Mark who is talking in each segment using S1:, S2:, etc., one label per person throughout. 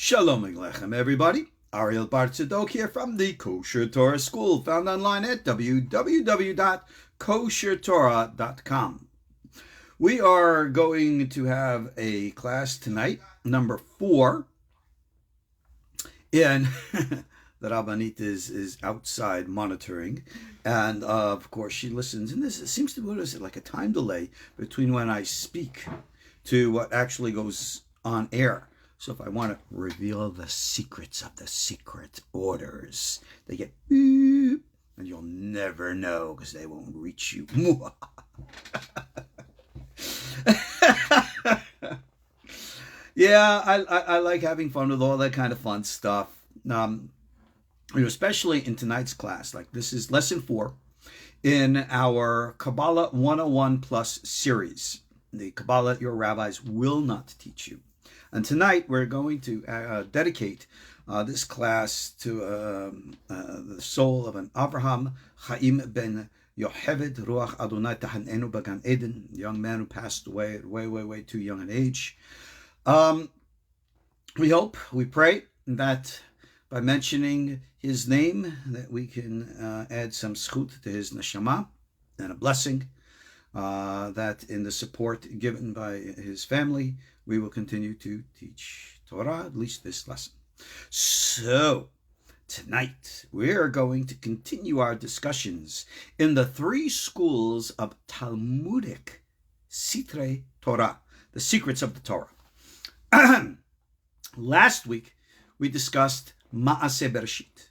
S1: Shalom Aleichem, everybody. Ariel Bar Tzadok here from the KosherTorah School, found online at www.KosherTorah.com. We are going to have a class tonight, number 4, and the Rabbanit is outside monitoring, and of course she listens, and this seems to be like a time delay between when I speak to what actually goes on air. So if I want to reveal the secrets of the secret orders, they get beep, and you'll never know because they won't reach you. Yeah, I like having fun with all that kind of fun stuff. Especially in tonight's class. Like, this is lesson 4 in our Kabbalah 101 Plus series. The Kabbalah your rabbis will not teach you. And tonight we're going to dedicate this class to the soul of an Avraham Chaim ben Yocheved Ruach Adonai Tahanenu Bagan Eden, young man who passed away at way too young an age. We hope, we pray that by mentioning his name that we can add some schut to his neshama and a blessing. That in the support given by his family, we will continue to teach Torah, at least this lesson. So, tonight we are going to continue our discussions in the 3 schools of Talmudic Sitrei Torah, the secrets of the Torah. Last week we discussed Ma'aseh Bereshit,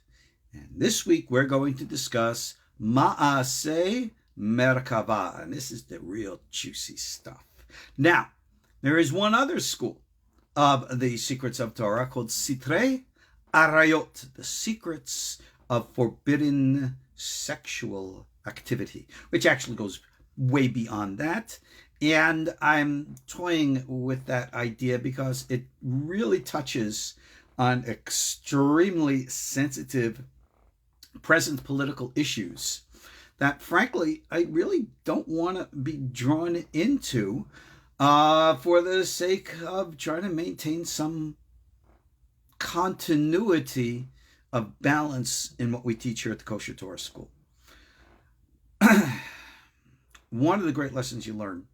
S1: and this week we're going to discuss Ma'aseh Merkava, and this is the real juicy stuff. Now, there is one other school of the secrets of Torah called Sitrei Arayot, the secrets of forbidden sexual activity, which actually goes way beyond that. And I'm toying with that idea because it really touches on extremely sensitive present political issues that, frankly, I really don't want to be drawn into for the sake of trying to maintain some continuity of balance in what we teach here at the KosherTorah School. One of the great lessons you learn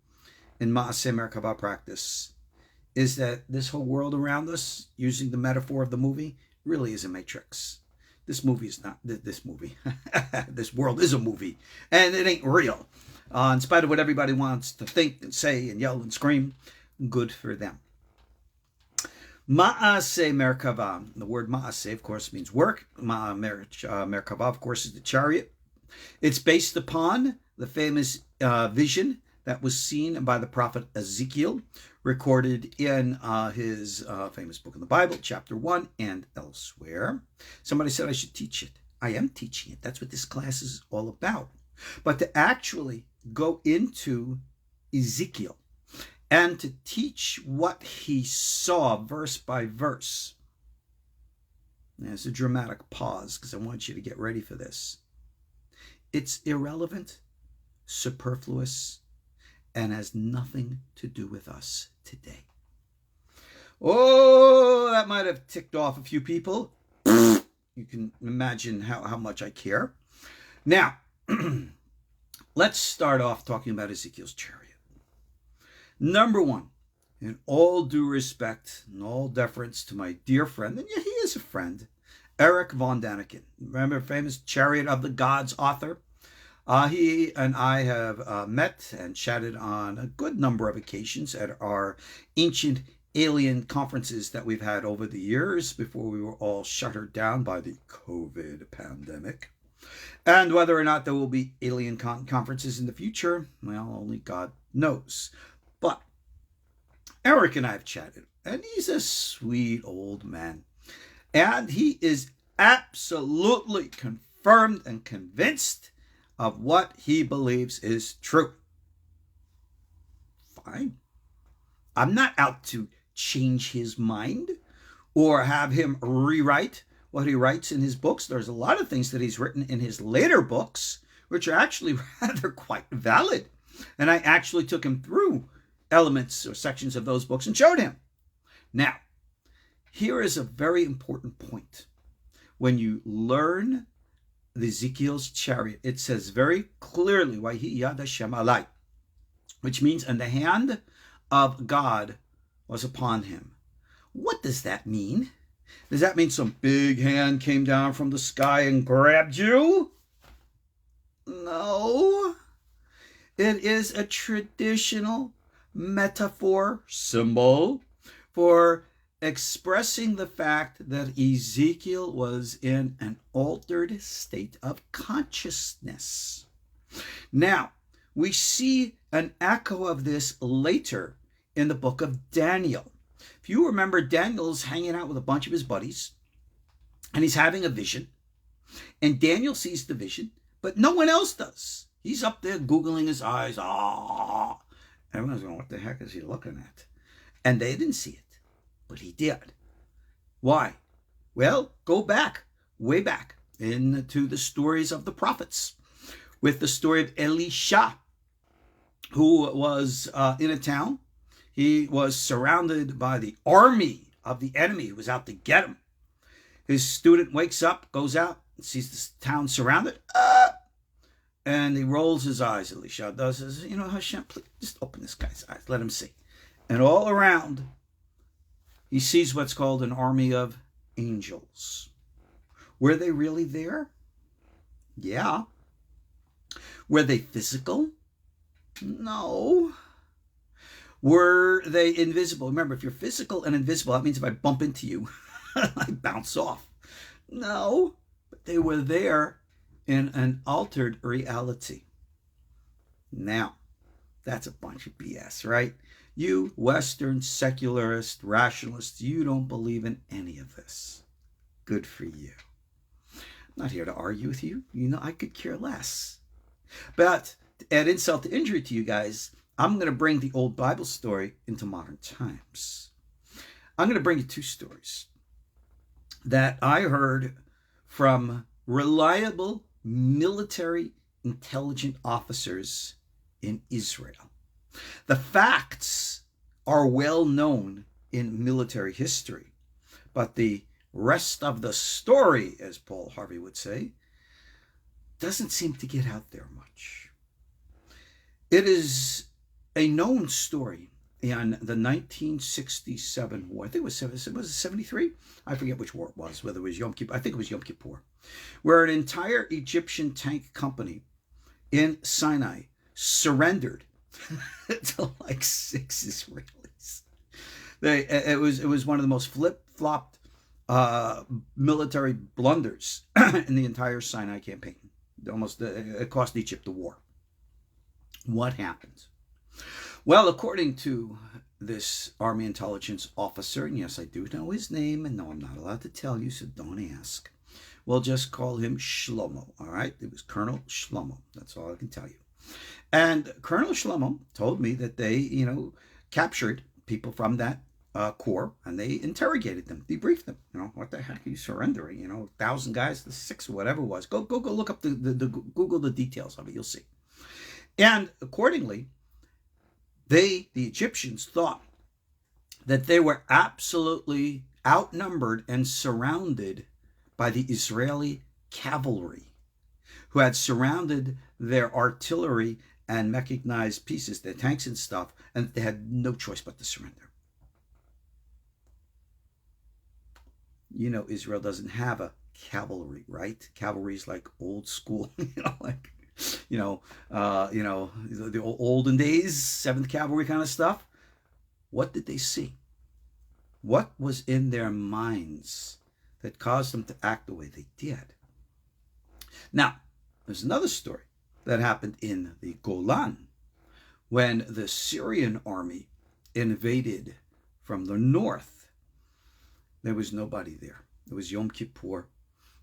S1: in Ma'aseh Merkava practice is that this whole world around us, using the metaphor of the movie, really is a matrix. This movie is not this movie. This world is a movie, and it ain't real. In spite of what everybody wants to think and say and yell and scream, good for them. Ma'aseh Merkava. The word Ma'aseh, of course, means work. Merkava, of course, is the chariot. It's based upon the famous vision that was seen by the prophet Ezekiel, recorded in his famous book in the Bible, chapter 1, and elsewhere. Somebody said I should teach it. I am teaching it. That's what this class is all about. But to actually go into Ezekiel and to teach what he saw verse by verse. There's a dramatic pause because I want you to get ready for this. It's irrelevant, superfluous, and has nothing to do with us today. Oh, that might have ticked off a few people. You can imagine how much I care. Now, let's start off talking about Ezekiel's chariot. Number 1, in all due respect and all deference to my dear friend, and yeah, he is a friend, Eric von Daniken. Remember, famous Chariot of the Gods author? He and I have met and chatted on a good number of occasions at our ancient alien conferences that we've had over the years before we were all shuttered down by the COVID pandemic. And whether or not there will be alien conferences in the future, well, only God knows. But Eric and I have chatted, and he's a sweet old man. And he is absolutely confirmed and convinced of what he believes is true. Fine. I'm not out to change his mind or have him rewrite what he writes in his books. There's a lot of things that he's written in his later books which are actually rather quite valid. And I actually took him through elements or sections of those books and showed him. Now, Here is a very important point. When you learn the Ezekiel's chariot, it says very clearly, Wahi yad Hashem alai, which means, and the hand of God was upon him. What does that mean? Does that mean some big hand came down from the sky and grabbed you? No. It is a traditional metaphor, symbol, for expressing the fact that Ezekiel was in an altered state of consciousness. Now, we see an echo of this later in the book of Daniel. If you remember, Daniel's hanging out with a bunch of his buddies, and he's having a vision. And Daniel sees the vision, but no one else does. He's up there googling his eyes. Ah! Everyone's going, what the heck is he looking at? And they didn't see it, but he did. Why? Well, go back, way back, into the stories of the prophets, with the story of Elisha, who was in a town. He was surrounded by the army of the enemy who was out to get him. His student wakes up, goes out, and sees this town surrounded. And he rolls his eyes, Elisha does. Says, Hashem, please just open this guy's eyes. Let him see. And all around, he sees what's called an army of angels. Were they really there? Yeah. Were they physical? No. Were they invisible? Remember, if you're physical and invisible, that means if I bump into you, I bounce off. No, but they were there in an altered reality. Now, that's a bunch of BS, right? You Western secularist rationalists, you don't believe in any of this. Good for you. I'm not here to argue with you. I could care less. But to add insult to injury to you guys, I'm going to bring the old Bible story into modern times. I'm going to bring you two stories that I heard from reliable military intelligence officers in Israel. The facts are well known in military history, but the rest of the story, as Paul Harvey would say, doesn't seem to get out there much. It is a known story in the 1967 war. I think was it 73? I forget which war it was, whether it was Yom Kippur. I think it was Yom Kippur, where an entire Egyptian tank company in Sinai surrendered to like 6 Israelis. It was one of the most flip-flopped military blunders in the entire Sinai campaign. It cost Egypt the war. What happened? Well, according to this Army intelligence officer, and yes, I do know his name, and no, I'm not allowed to tell you, so don't ask. We'll just call him Shlomo, all right? It was Colonel Shlomo. That's all I can tell you. And Colonel Shlomo told me that they, captured people from that corps, and they interrogated them, debriefed them. What the heck are you surrendering? 1,000 guys, the 6 or whatever it was. Go look up the Google the details of it. You'll see. And accordingly, the Egyptians, thought that they were absolutely outnumbered and surrounded by the Israeli cavalry, who had surrounded their artillery and mechanized pieces, their tanks and stuff, and they had no choice but to surrender. Israel doesn't have a cavalry, right? Cavalry is like old school, the olden days, 7th Cavalry kind of stuff. What did they see? What was in their minds that caused them to act the way they did? Now, there's another story that happened in the Golan when the Syrian army invaded from the north. There was nobody there. It was Yom Kippur.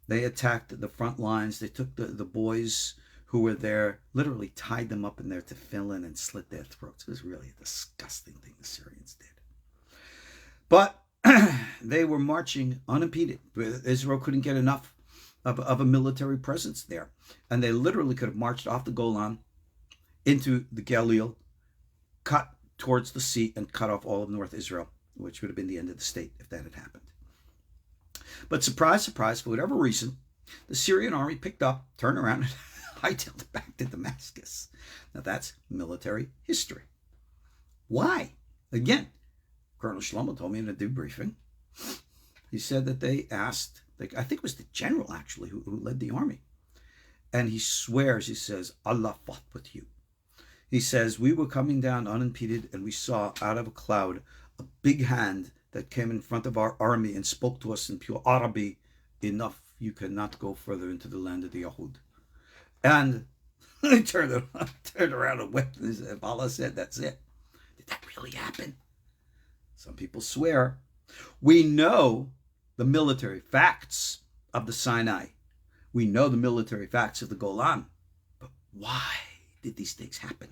S1: They attacked the front lines. They took the boys who were there, literally tied them up in their tefillin and slit their throats. It was really a disgusting thing the Syrians did. But they were marching unimpeded. Israel couldn't get enough of a military presence there. And they literally could have marched off the Golan into the Galil, cut towards the sea, and cut off all of North Israel, which would have been the end of the state if that had happened. But surprise, surprise, for whatever reason, the Syrian army picked up, turned around, and hightailed it back to Damascus. Now that's military history. Why? Again, Colonel Shlomo told me in a debriefing, he said that they asked, I think it was the general actually who led the army. And he swears, he says, Allah fought with you. He says, we were coming down unimpeded and we saw out of a cloud a big hand that came in front of our army and spoke to us in pure Arabic, enough, you cannot go further into the land of the Yahud. And they turned around and wept. And said, if Allah said, that's it. Did that really happen? Some people swear. We know the military facts of the Sinai. We know the military facts of the Golan. But why did these things happen?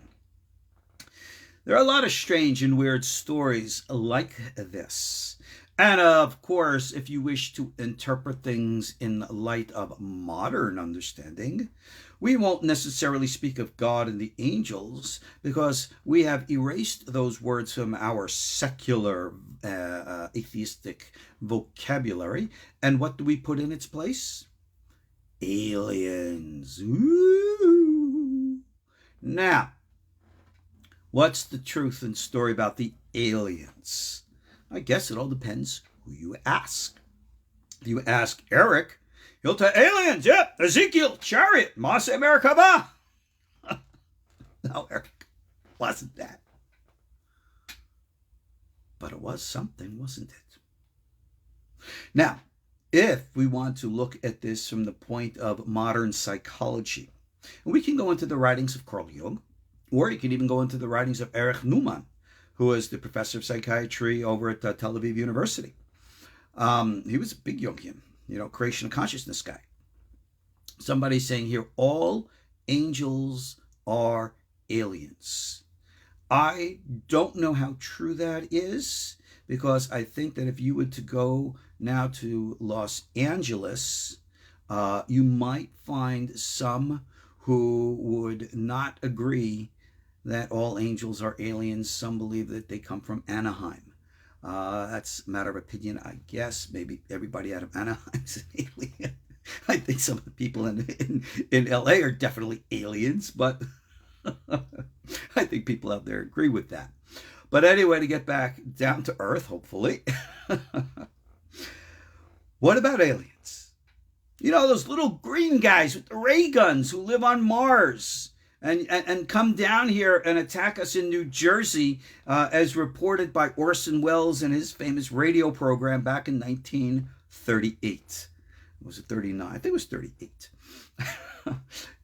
S1: There are a lot of strange and weird stories like this. And of course, if you wish to interpret things in light of modern understanding, we won't necessarily speak of God and the angels because we have erased those words from our secular atheistic vocabulary. And what do we put in its place? Aliens. Ooh. Now, what's the truth and story about the aliens? I guess it all depends who you ask. If you ask Eric, he'll tell aliens, yep, Ezekiel, Chariot, Ma'aseh Merkava. No, Eric, wasn't that. But it was something, wasn't it? Now, if we want to look at this from the point of modern psychology, we can go into the writings of Carl Jung, or you can even go into the writings of Erich Neumann, who is the professor of psychiatry over at Tel Aviv University. He was a big Jungian, creation of consciousness guy. Somebody's saying here, all angels are aliens. I don't know how true that is, because I think that if you were to go now to Los Angeles, you might find some who would not agree that all angels are aliens. Some believe that they come from Anaheim. That's a matter of opinion, I guess. Maybe everybody out of Anaheim is an alien. I think some of the people in LA are definitely aliens, but I think people out there agree with that. But anyway, to get back down to earth, hopefully. What about aliens? Those little green guys with the ray guns who live on Mars and come down here and attack us in New Jersey, as reported by Orson Welles in his famous radio program back in 1938. Was it 39? I think it was 38.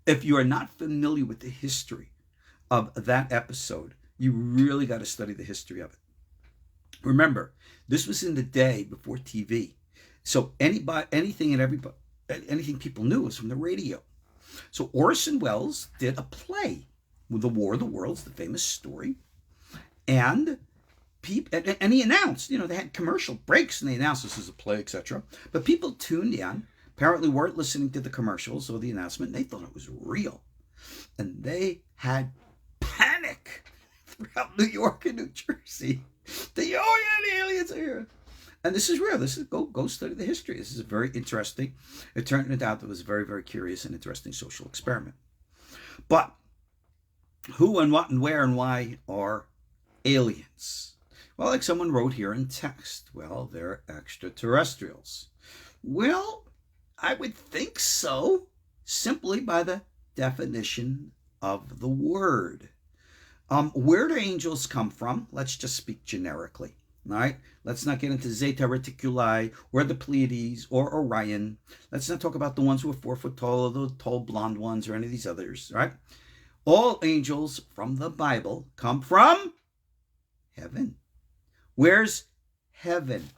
S1: If you are not familiar with the history of that episode, you really got to study the history of it. Remember, this was in the day before TV. So anything people knew was from the radio. So Orson Welles did a play with the War of the Worlds, the famous story, and he announced, they had commercial breaks and they announced this is a play, etc. But people tuned in, apparently weren't listening to the commercials or the announcement, and they thought it was real. And they had panic throughout New York and New Jersey. The aliens are here. And this is real. This is go study the history. This is very interesting. It turned out that it was a very, very curious and interesting social experiment. But who and what and where and why are aliens? Well, like someone wrote here in text, well, they're extraterrestrials. Well, I would think so, simply by the definition of the word. Where do angels come from? Let's just speak generically. All right, let's not get into Zeta Reticuli or the Pleiades or Orion. Let's not talk about the ones who are 4 foot tall or the tall blonde ones or any of these others, right? All angels from the Bible come from heaven. Where's heaven?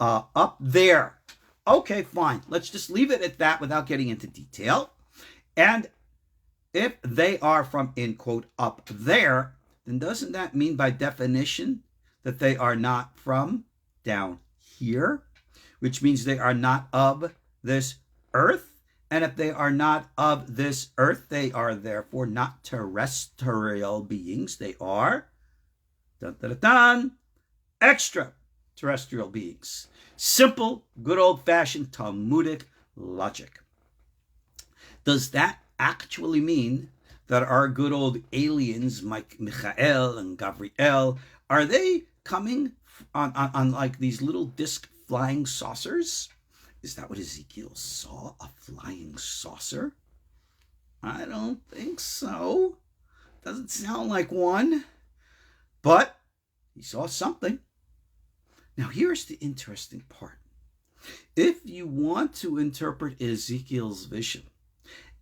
S1: Up there. Okay, fine. Let's just leave it at that without getting into detail. And if they are from, in quote, up there, then doesn't that mean by definition that they are not from down here, which means they are not of this earth? And if they are not of this earth, they are therefore not terrestrial beings. They are, dun, dun, dun, dun, extra extraterrestrial beings. Simple, good old-fashioned Talmudic logic. Does that actually mean that our good old aliens, Michael and Gabriel, are they coming on like these little disc flying saucers? Is that what Ezekiel saw, a flying saucer? I don't think so. Doesn't sound like one. But he saw something. Now here's the interesting part. If you want to interpret Ezekiel's vision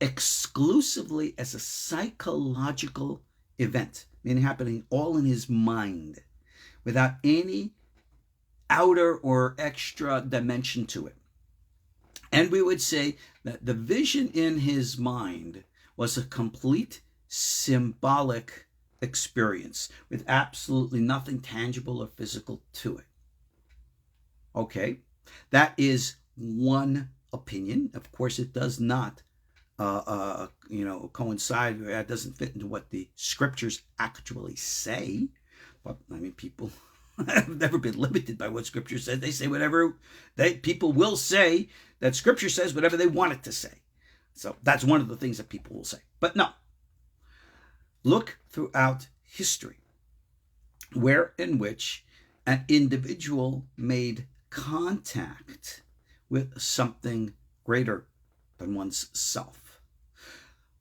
S1: exclusively as a psychological event, meaning happening all in his mind, without any outer or extra dimension to it, and we would say that the vision in his mind was a complete symbolic experience with absolutely nothing tangible or physical to it. Okay, that is one opinion. Of course, it does not, coincide. That doesn't fit into what the scriptures actually say. But I mean, people have never been limited by what scripture says. They say whatever people will say. That scripture says whatever they want it to say. So that's one of the things that people will say. But no, look throughout history, where in which an individual made contact with something greater than one's self.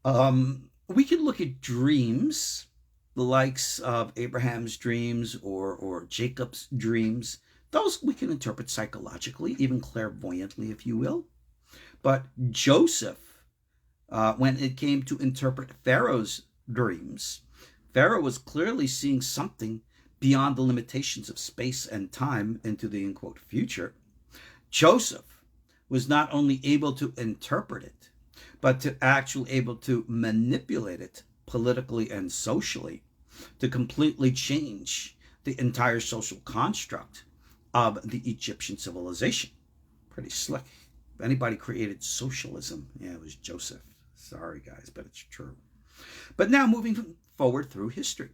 S1: We can look at dreams, the likes of Abraham's dreams or Jacob's dreams. Those we can interpret psychologically, even clairvoyantly, if you will. But Joseph, when it came to interpret Pharaoh's dreams, Pharaoh was clearly seeing something beyond the limitations of space and time into the, in quote, future. Joseph was not only able to interpret it, but to actually able to manipulate it politically and socially to completely change the entire social construct of the Egyptian civilization. Pretty slick. If anybody created socialism, yeah, it was Joseph. Sorry, guys, but it's true. But now moving forward through history,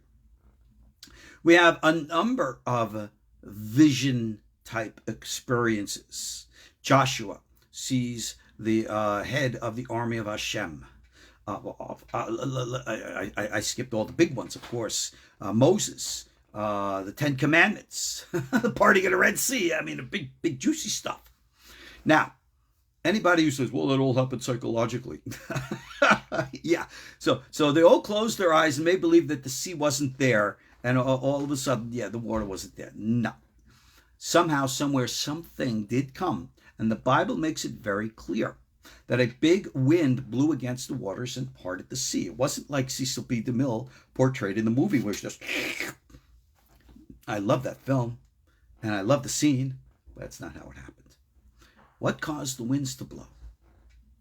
S1: we have a number of vision-type experiences. Joshua sees the head of the army of Hashem. I skipped all the big ones, of course. Moses, the Ten Commandments, the parting of the Red Sea. I mean, the big juicy stuff. Now, anybody who says, well, that all happened psychologically. Yeah. So they all closed their eyes and may believe that the sea wasn't there. And all of a sudden, yeah, the water wasn't there. No. Somehow, somewhere, something did come. And the Bible makes it very clear that a big wind blew against the waters and parted the sea. It wasn't like Cecil B. DeMille portrayed in the movie, where it's just... I love that film, and I love the scene, but that's not how it happened. What caused the winds to blow?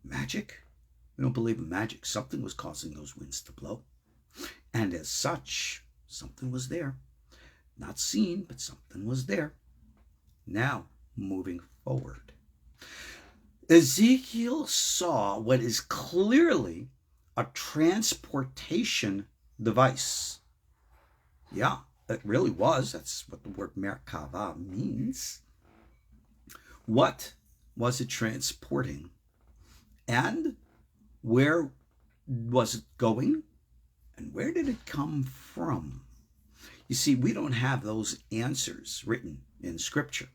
S1: Magic? We don't believe in magic. Something was causing those winds to blow. And as such, something was there. Not seen, but something was there. Now, moving forward. Ezekiel saw what is clearly a transportation device. Yeah, it really was. That's what the word Merkava means. What was it transporting? And where was it going? And where did it come from? You see, we don't have those answers written in Scripture.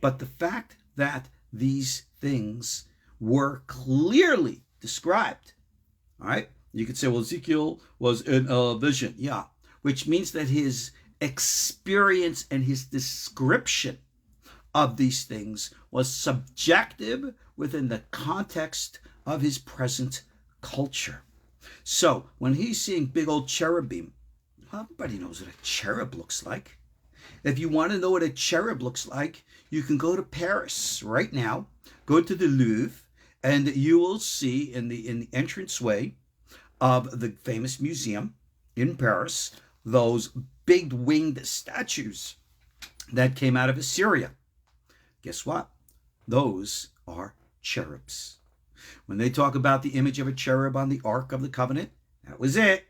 S1: But the fact that these things were clearly described, all right? You could say, well, Ezekiel was in a vision. Yeah, which means that his experience and his description of these things was subjective within the context of his present culture. So when he's seeing big old cherubim, well, everybody knows what a cherub looks like. If you want to know what a cherub looks like, you can go to Paris right now, go to the Louvre, and you will see in the entranceway of the famous museum in Paris, those big winged statues that came out of Assyria. Guess what? Those are cherubs. When they talk about the image of a cherub on the Ark of the Covenant, that was it.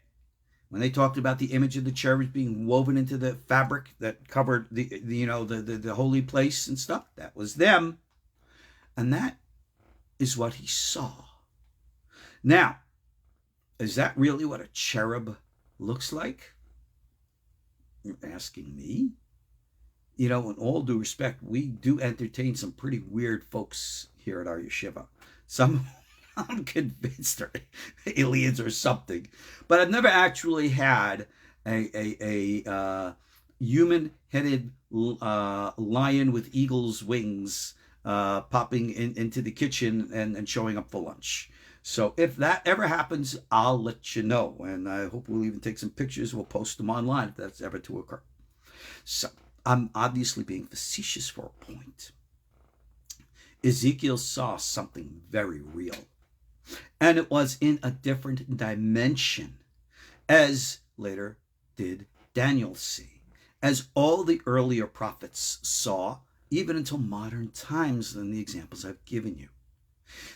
S1: when they talked about the image of the cherubs being woven into the fabric that covered the holy place and stuff, that was them. And that is what he saw. Now, is that really what a cherub looks like? You're asking me? In all due respect, we do entertain some pretty weird folks here at our yeshiva. Some I'm convinced are aliens or something. But I've never actually had a human-headed lion with eagle's wings popping into the kitchen and showing up for lunch. So if that ever happens, I'll let you know. And I hope we'll even take some pictures. We'll post them online if that's ever to occur. So I'm obviously being facetious for a point. Ezekiel saw something very real. And it was in a different dimension, as later did Daniel see, as all the earlier prophets saw, even until modern times than the examples I've given you.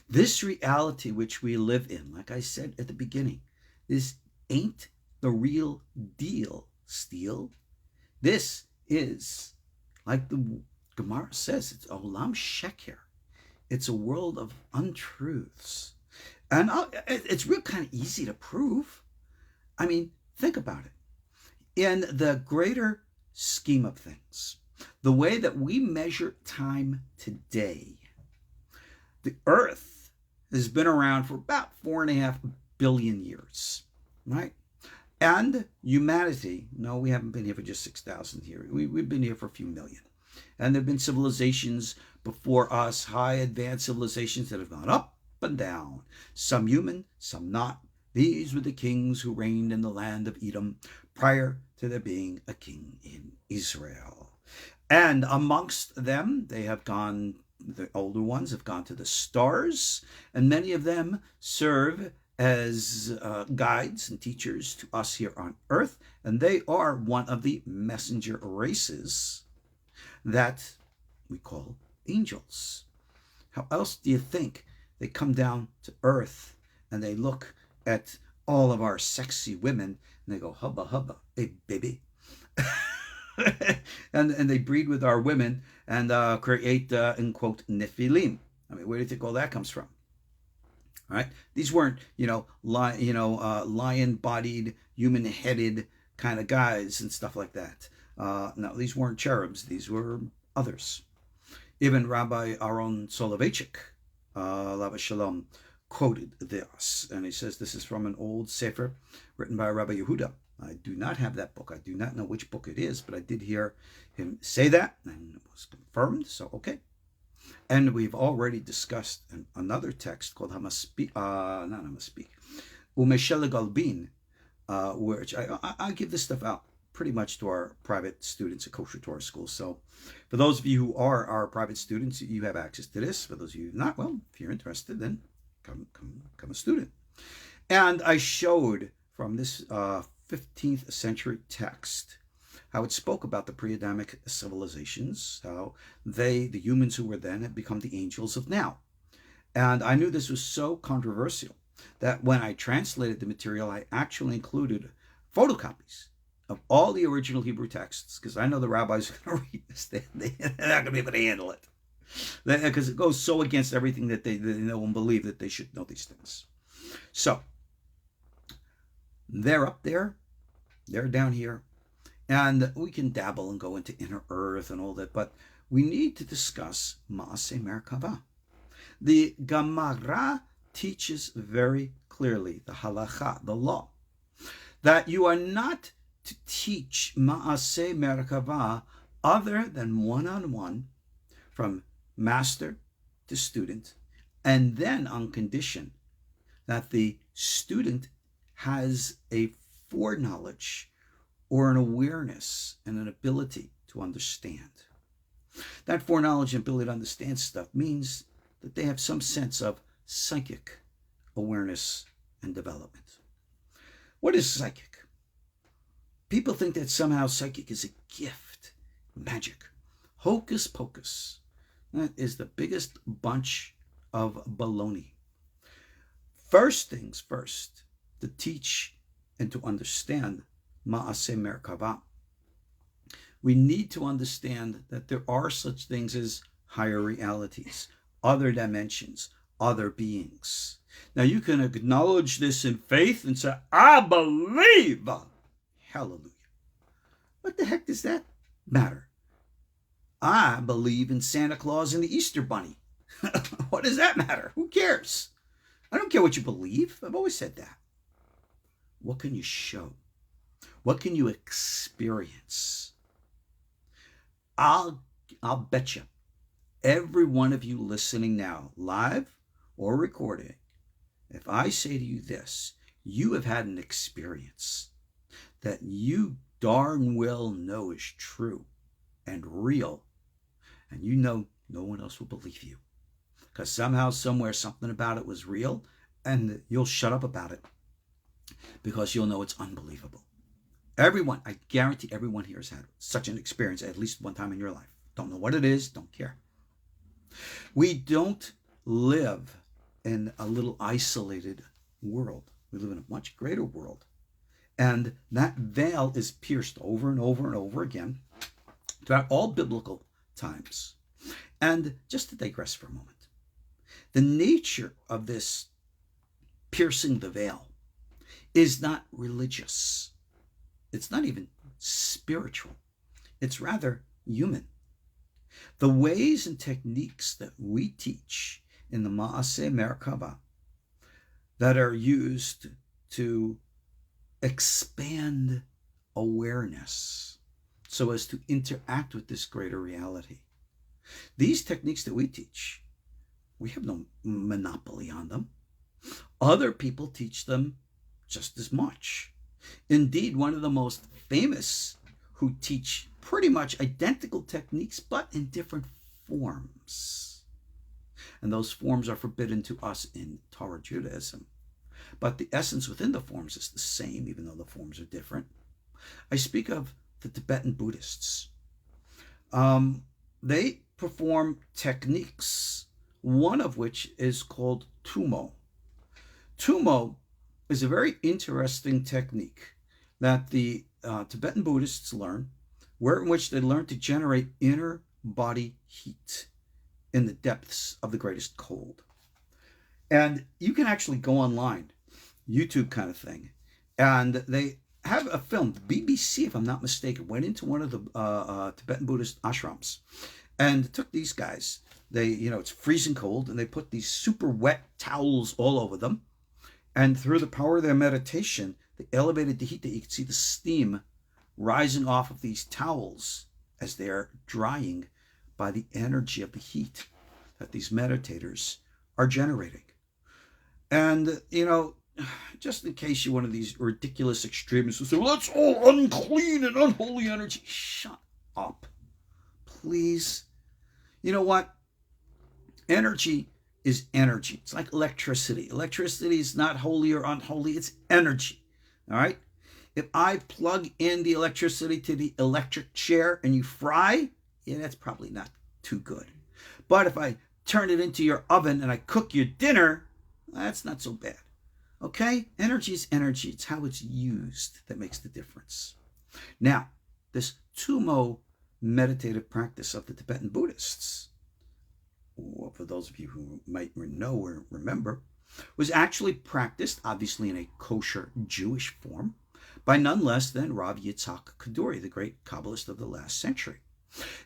S1: This reality which we live in, like I said at the beginning, this ain't the real deal, Steele. This is, like the Gemara says, it's olam sheker. It's a world of untruths. And it's real kind of easy to prove. I mean, think about it. In the greater scheme of things, the way that we measure time today, the Earth has been around for about 4.5 billion years, right? And humanity, no, we haven't been here for just 6,000 years. We've been here for a few million. And there have been civilizations before us, high advanced civilizations that have gone up and down, some human, some not. These were the kings who reigned in the land of Edom prior to there being a king in Israel. And amongst them, they have gone, the older ones have gone to the stars, and many of them serve as guides and teachers to us here on earth, and they are one of the messenger races that we call angels. How else do you think they come down to earth and they look at all of our sexy women and they go, hubba, hubba, hey, baby. and they breed with our women and create, in quote, nephilim. I mean, where do you think all that comes from? All right? These weren't, lion-bodied, human-headed kind of guys and stuff like that. No, these weren't cherubs. These were others. Even Rabbi Aaron Soloveitchik, Lava Shalom, quoted this, and he says this is from an old sefer written by Rabbi Yehuda. I do not have that book. I do not know which book it is, but I did hear him say that, and it was confirmed, so okay. And we've already discussed another text called Umeshele Galbin, which I give this stuff out pretty much to our private students at KosherTorah school. So for those of you who are our private students, you have access to this. For those of you not, well, if you're interested, then come a student. And I showed from this 15th century text how it spoke about the pre-Adamic civilizations, how the humans who were then, had become the angels of now. And I knew this was so controversial that when I translated the material, I actually included photocopies of all the original Hebrew texts, because I know the rabbis are going to read this. They're not going to be able to handle it, because it goes so against everything that they know and believe that they should know these things. So they're up there, they're down here, and we can dabble and go into inner earth and all that, but we need to discuss Ma'aseh Merkava. The Gemara teaches very clearly, the halacha, the law, that you are not to teach Ma'aseh Merkava other than one-on-one, from master to student, and then on condition that the student has a foreknowledge or an awareness and an ability to understand. That foreknowledge and ability to understand stuff means that they have some sense of psychic awareness and development. What is psychic? People think that somehow psychic is a gift, magic, hocus pocus. That is the biggest bunch of baloney. First things first, to teach and to understand Ma'aseh Merkava, we need to understand that there are such things as higher realities, other dimensions, other beings. Now you can acknowledge this in faith and say, I believe. Hallelujah. What the heck does that matter? I believe in Santa Claus and the Easter Bunny. What does that matter? Who cares? I don't care what you believe. I've always said that. What can you show? What can you experience? I'll bet you every one of you listening now, live or recording, if I say to you this, you have had an experience that you darn well know is true and real, and you know no one else will believe you. Because somehow, somewhere, something about it was real, and you'll shut up about it because you'll know it's unbelievable. Everyone, I guarantee everyone here has had such an experience at least one time in your life. Don't know what it is, don't care. We don't live in a little isolated world. We live in a much greater world. And that veil is pierced over and over and over again throughout all biblical times. And just to digress for a moment, the nature of this piercing the veil is not religious. It's not even spiritual. It's rather human. The ways and techniques that we teach in the Ma'aseh Merkava that are used to expand awareness so as to interact with this greater reality. These techniques that we teach, we have no monopoly on them. Other people teach them just as much. Indeed, one of the most famous who teach pretty much identical techniques, but in different forms. And those forms are forbidden to us in Torah Judaism. But the essence within the forms is the same, even though the forms are different. I speak of the Tibetan Buddhists. They perform techniques, one of which is called Tumo. Tumo is a very interesting technique that the Tibetan Buddhists learn, in which they learn to generate inner body heat in the depths of the greatest cold. And you can actually go online, YouTube kind of thing, and they have a film. The BBC, if I'm not mistaken, went into one of the Tibetan Buddhist ashrams and took these guys. It's freezing cold, and they put these super wet towels all over them. And through the power of their meditation, they elevated the heat that you could see the steam rising off of these towels as they're drying by the energy of the heat that these meditators are generating. And, just in case you're one of these ridiculous extremists who say, well, that's all unclean and unholy energy. Shut up, please. You know what? Energy is energy. It's like electricity. Electricity is not holy or unholy. It's energy. All right? If I plug in the electricity to the electric chair and you fry, that's probably not too good. But if I turn it into your oven and I cook your dinner, that's not so bad. Okay? Energy is energy. It's how it's used that makes the difference. Now, this Tumo meditative practice of the Tibetan Buddhists, for those of you who might know or remember, was actually practiced, obviously in a kosher Jewish form, by none less than Rav Yitzhak Kaduri, the great Kabbalist of the last century.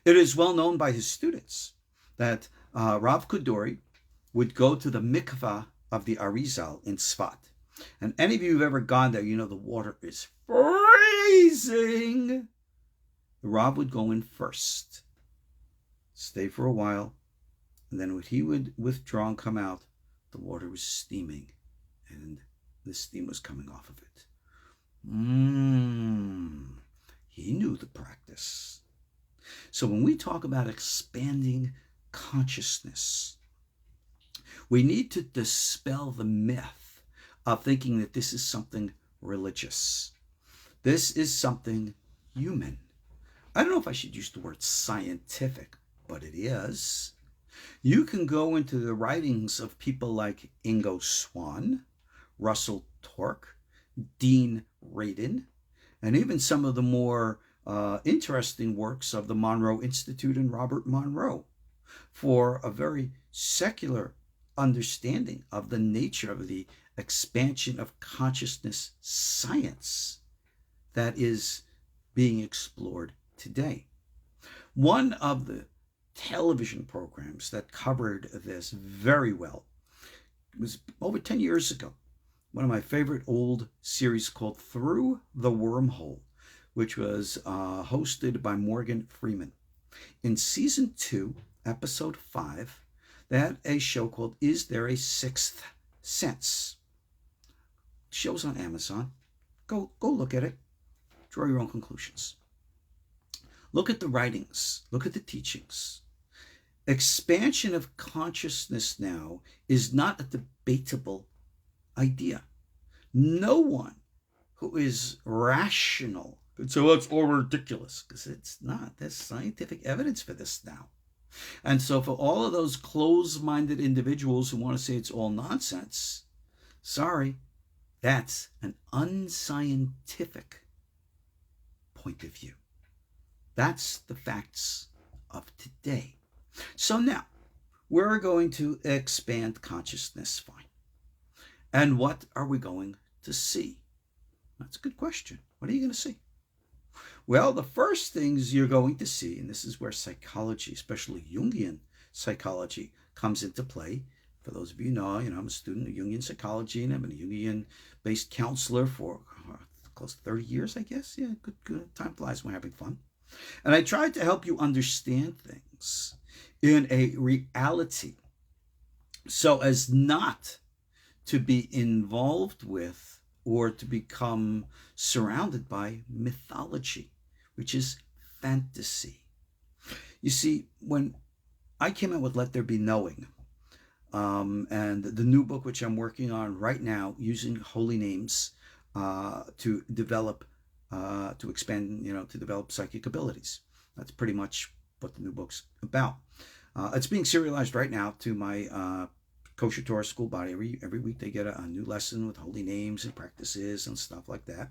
S1: It is well known by his students that Rav Kaduri would go to the mikvah of the Ariel in Tzfat. And any of you who've ever gone there, you know the water is freezing. The Rav would go in first, stay for a while, and then when he would withdraw and come out, the water was steaming, and the steam was coming off of it. He knew the practice. So when we talk about expanding consciousness, we need to dispel the myth of thinking that this is something religious. This is something human. I don't know if I should use the word scientific, but it is. You can go into the writings of people like Ingo Swann, Russell Tork, Dean Radin, and even some of the more interesting works of the Monroe Institute and Robert Monroe for a very secular understanding of the nature of the expansion of consciousness science that is being explored today. One of the television programs that covered this very well was over 10 years ago. One of my favorite old series called Through the Wormhole, which was hosted by Morgan Freeman. In season 2, episode 5, they had a show called Is There a Sixth Sense? Show's on Amazon. Go look at it. Draw your own conclusions. Look at the writings. Look at the teachings. Expansion of consciousness now is not a debatable idea. No one who is rational could say, well, it's all ridiculous, because it's not. There's scientific evidence for this now. And so for all of those closed-minded individuals who want to say it's all nonsense, sorry, that's an unscientific point of view. That's the facts of today. So now, we're going to expand consciousness, fine. And what are we going to see? That's a good question. What are you going to see? Well, the first things you're going to see, and this is where psychology, especially Jungian psychology, comes into play. For those of you who know, I'm a student of Jungian psychology, and I've been a Jungian-based counselor for close to 30 years, I guess. Yeah, good. Time flies when we're having fun. And I tried to help you understand things in a reality so as not to be involved with or to become surrounded by mythology, which is fantasy. You see, when I came out with Let There Be Knowing, and the new book which I'm working on right now, using holy names to develop, to expand, to develop psychic abilities. That's pretty much what the new book's about. It's being serialized right now to my KosherTorah school body. Every week they get a new lesson with holy names and practices and stuff like that.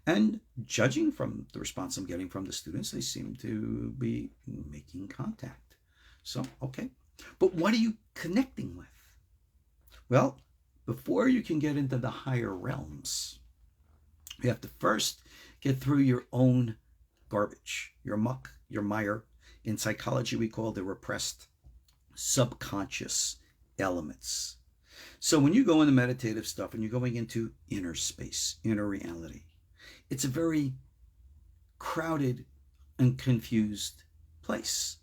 S1: And judging from the response I'm getting from the students, they seem to be making contact. So, okay. But what are you connecting with? Well, before you can get into the higher realms, you have to first get through your own garbage, your muck, your mire. In psychology, we call the repressed subconscious elements. So when you go into meditative stuff and you're going into inner space, inner reality, it's a very crowded and confused place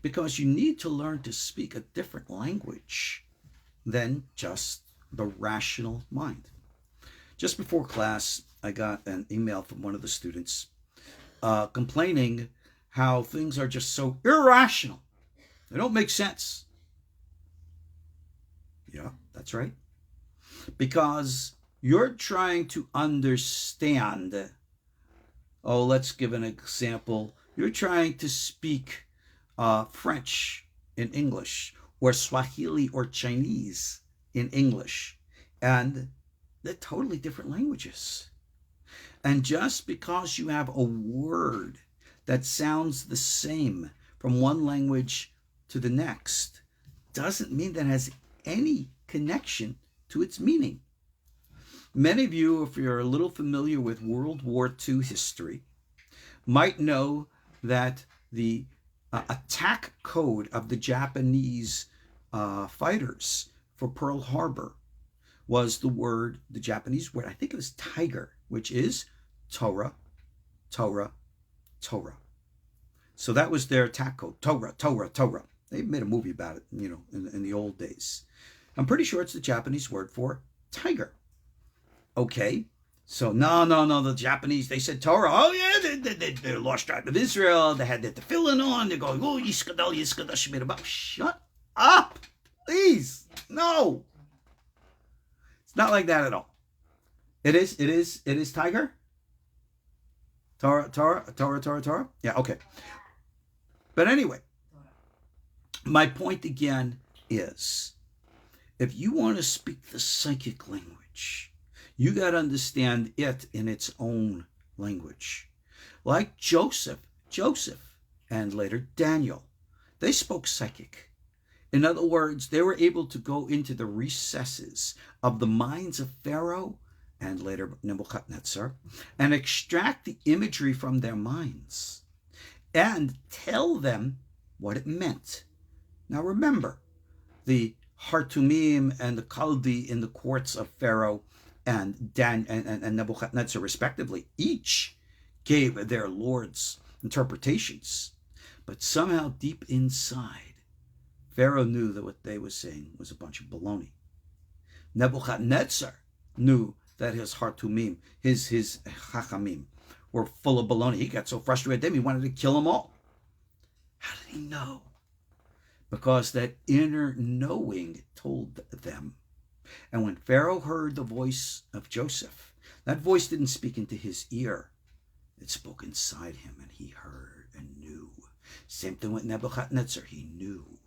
S1: because you need to learn to speak a different language than just the rational mind. Just before class, I got an email from one of the students complaining how things are just so irrational. They don't make sense. Yeah, that's right. Because you're trying to understand. Oh, let's give an example. You're trying to speak French in English, or Swahili or Chinese in English. And they're totally different languages. And just because you have a word that sounds the same from one language to the next doesn't mean that it has any connection to its meaning. Many of you, if you're a little familiar with World War II history, might know that the attack code of the Japanese fighters for Pearl Harbor was the Japanese word, I think it was tiger, which is Torah, Torah, Torah. So that was their attack code, Torah, Torah, Torah. They made a movie about it, in the old days. I'm pretty sure it's the Japanese word for tiger. Okay, so no, the Japanese, they said Torah. Oh yeah, they're lost tribe of Israel. They had their tefillin on. They're going, oh, Yiskadal, Shemirabah. Shut up, please. No, it's not like that at all. It is tiger. Torah. Yeah, okay. But anyway, my point again is, if you want to speak the psychic language, You got to understand it in its own language. Like Joseph, and later Daniel, they spoke psychic. In other words, they were able to go into the recesses of the minds of Pharaoh and later Nebuchadnezzar and extract the imagery from their minds and tell them what it meant. Now remember, the Hartumim and the Kaldi in the courts of Pharaoh and Nebuchadnezzar respectively, each gave their lords interpretations. But somehow deep inside, Pharaoh knew that what they were saying was a bunch of baloney. Nebuchadnezzar knew that his Hartumim, his Chachamim, were full of baloney. He got so frustrated with them, he wanted to kill them all. How did he know? Because that inner knowing told them. And when Pharaoh heard the voice of Joseph, that voice didn't speak into his ear. It spoke inside him, and he heard and knew. Same thing with Nebuchadnezzar, he knew.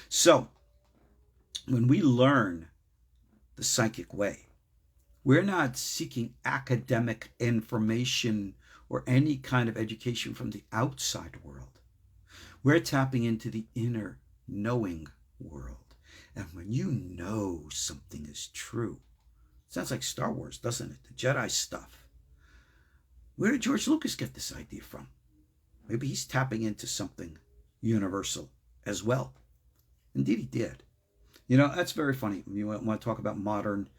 S1: So, when we learn the psychic way, we're not seeking academic information or any kind of education from the outside world. We're tapping into the inner knowing world. And when you know something is true, it sounds like Star Wars, doesn't it? The Jedi stuff. Where did George Lucas get this idea from? Maybe he's tapping into something universal as well. Indeed, he did. You know, that's very funny when you want to talk about modern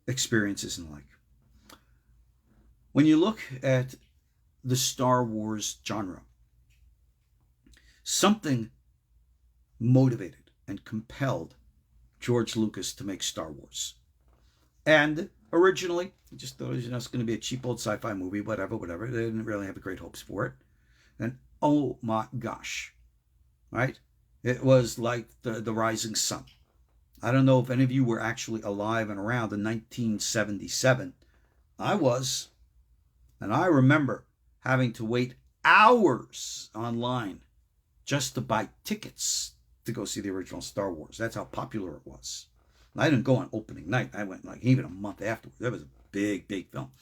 S1: experiences and the like. When you look at the Star Wars genre, something motivated and compelled George Lucas to make Star Wars. And originally, he just thought it was going to be a cheap old sci-fi movie, whatever. They didn't really have great hopes for it. And oh my gosh, right? It was like the rising sun. I don't know if any of you were actually alive and around in 1977. I was. And I remember having to wait hours online just to buy tickets to go see the original Star Wars. That's how popular it was. And I didn't go on opening night. I went like even a month afterwards. That was a big, big film.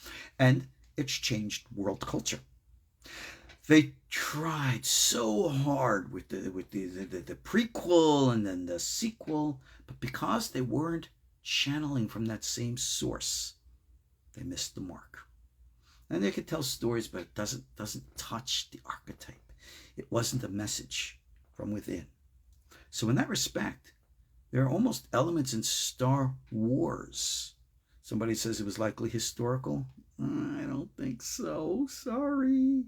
S1: And it's changed world culture. They tried so hard with the prequel and then the sequel, but because they weren't channeling from that same source, they missed the mark. And they could tell stories, but it doesn't touch the archetype. It wasn't a message from within. So in that respect, there are almost elements in Star Wars. Somebody says it was likely historical. I don't think so. Sorry.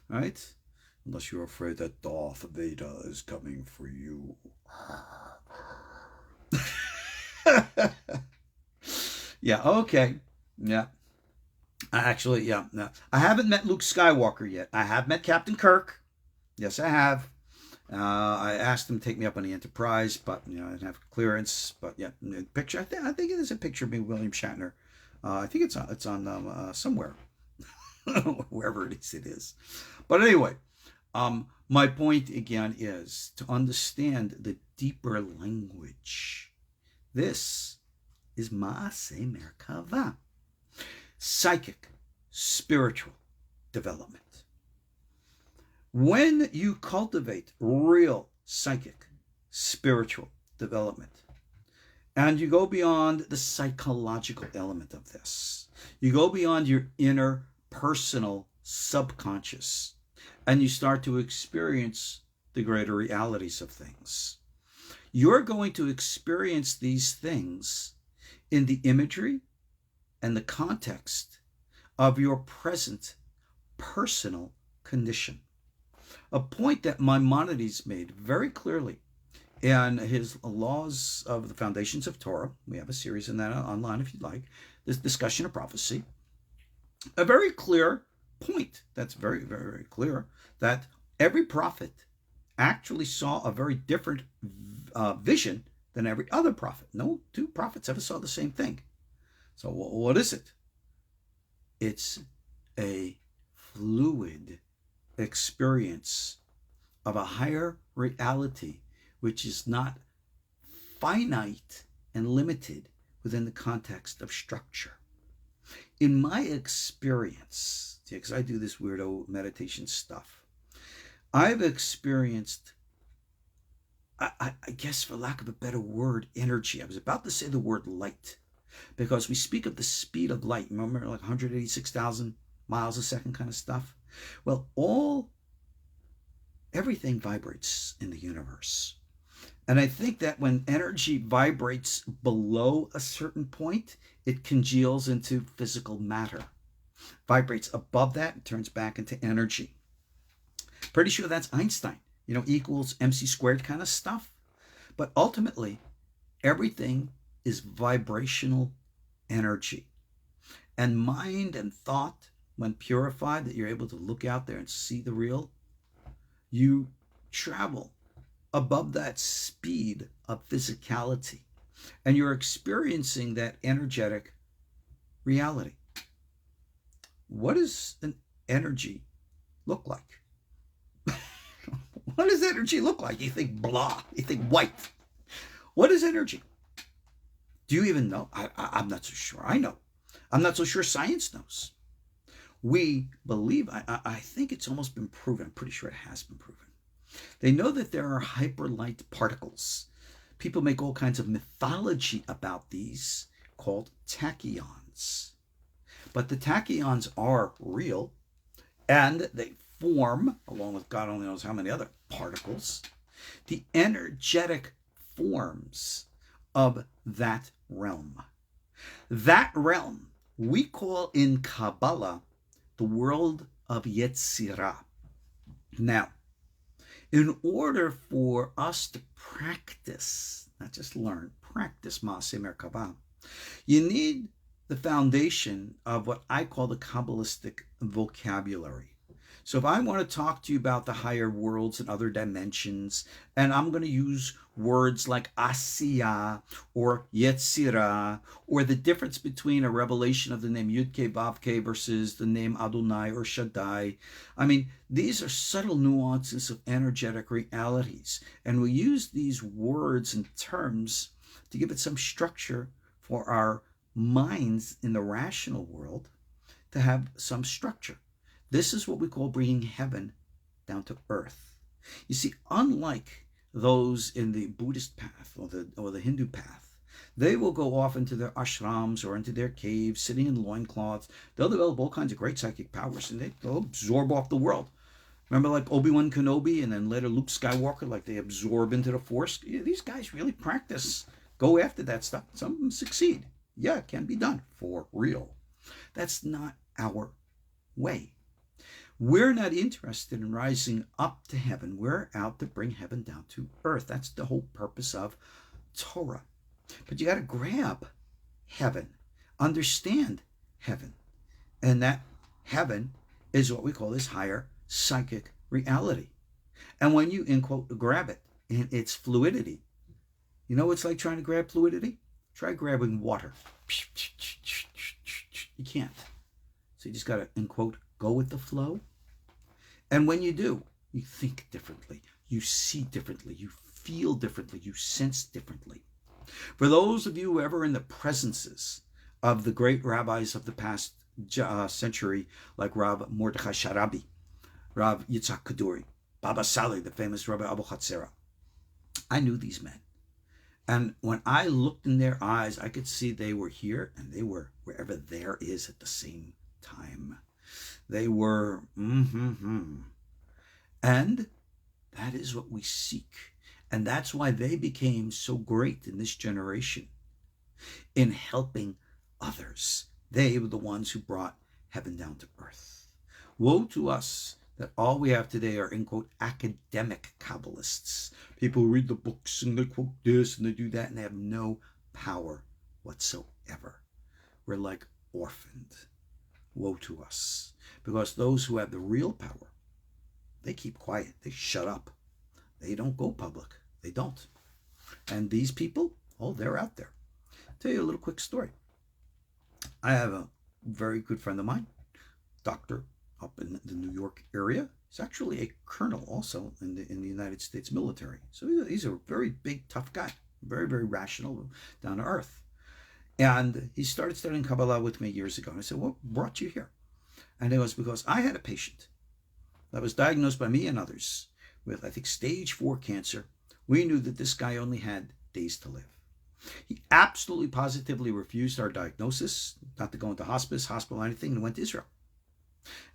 S1: Right? Unless you're afraid that Darth Vader is coming for you. Yeah, okay. Yeah. Actually, yeah. No. I haven't met Luke Skywalker yet. I have met Captain Kirk. Yes, I have. I asked him to take me up on the Enterprise, but I didn't have clearance. But yeah, the picture. I think it is a picture of me, William Shatner. I think it's on somewhere, wherever it is. But anyway, my point again is to understand the deeper language. This is Ma'aseh Merkava. Psychic, spiritual development. When you cultivate real psychic, spiritual development, and you go beyond the psychological element of this, you go beyond your inner personal subconscious, and you start to experience the greater realities of things. You're going to experience these things in the imagery and the context of your present personal condition. A point that Maimonides made very clearly in his Laws of the Foundations of Torah. We have a series in that online if you'd like. This discussion of prophecy. A very clear point that's very, very, very clear that every prophet actually saw a very different vision than every other prophet. No two prophets ever saw the same thing. So what is it? It's a fluid experience of a higher reality, which is not finite and limited within the context of structure. In my experience, because I do this weirdo meditation stuff, I've experienced, I guess for lack of a better word, energy. I was about to say the word light, because we speak of the speed of light. Remember, like 186,000 miles a second kind of stuff? Well, everything vibrates in the universe. And I think that when energy vibrates below a certain point, it congeals into physical matter. Vibrates above that and turns back into energy. Pretty sure that's Einstein, equals MC squared kind of stuff. But ultimately, everything is vibrational energy. And mind and thought, when purified, that you're able to look out there and see the real, you travel above that speed of physicality, and you're experiencing that energetic reality. What does an energy look like? What does energy look like? You think blah, you think white. What is energy? Do you even know? I'm not so sure. I know. I'm not so sure science knows. We believe, I think it's almost been proven. I'm pretty sure it has been proven. They know that there are hyperlight particles. People make all kinds of mythology about these called tachyons. But the tachyons are real, and they form, along with God only knows how many other particles, the energetic forms of that realm. That realm we call in Kabbalah the world of Yetzirah. Now, in order for us to practice, not just learn, practice Ma'aseh Merkava, you need the foundation of what I call the Kabbalistic vocabulary. So if I want to talk to you about the higher worlds and other dimensions, and I'm going to use words like Asiyah or Yetzirah, or the difference between a revelation of the name Yud-Ke Vav-Ke versus the name Adonai or Shaddai. I mean, these are subtle nuances of energetic realities. And we use these words and terms to give it some structure for our minds in the rational world to have some structure. This is what we call bringing heaven down to earth. You see, unlike those in the Buddhist path or the Hindu path, they will go off into their ashrams or into their caves, sitting in loincloths. They'll develop all kinds of great psychic powers, and they'll absorb off the world. Remember, like Obi-Wan Kenobi and then later Luke Skywalker, like they absorb into the Force? Yeah, these guys really practice, go after that stuff. Some of them succeed. Yeah, it can be done for real. That's not our way. We're not interested in rising up to heaven. We're out to bring heaven down to earth. That's the whole purpose of Torah. But you got to grab heaven, understand heaven. And that heaven is what we call this higher psychic reality. And when you, in quote, grab it in its fluidity, you know what it's like trying to grab fluidity? Try grabbing water. You can't. So you just got to, in quote, go with the flow. And when you do, you think differently, you see differently, you feel differently, you sense differently. For those of you who are ever in the presences of the great rabbis of the past century, like Rav Mordechai Sharabi, Rav Yitzhak Kaduri, Baba Saleh, the famous Rabbi Abu Chatzera, I knew these men. And when I looked in their eyes, I could see they were here and they were wherever there is at the same time. They were, And that is what we seek. And that's why they became so great in this generation in helping others. They were the ones who brought heaven down to earth. Woe to us that all we have today are, in quote, academic Kabbalists. People who read the books and they quote this and they do that and they have no power whatsoever. We're like orphaned. Woe to us. Because those who have the real power, they keep quiet. They shut up. They don't go public. They don't. And these people, they're out there. I'll tell you a little quick story. I have a very good friend of mine, doctor up in the New York area. He's actually a colonel also in the United States military. So he's a very big, tough guy. Very, very rational, down to earth. And he started studying Kabbalah with me years ago. And I said, what brought you here? And it was because I had a patient that was diagnosed by me and others with, I think, stage 4 cancer. We knew that this guy only had days to live. He absolutely positively refused our diagnosis, not to go into hospice, hospital, or anything, and went to Israel.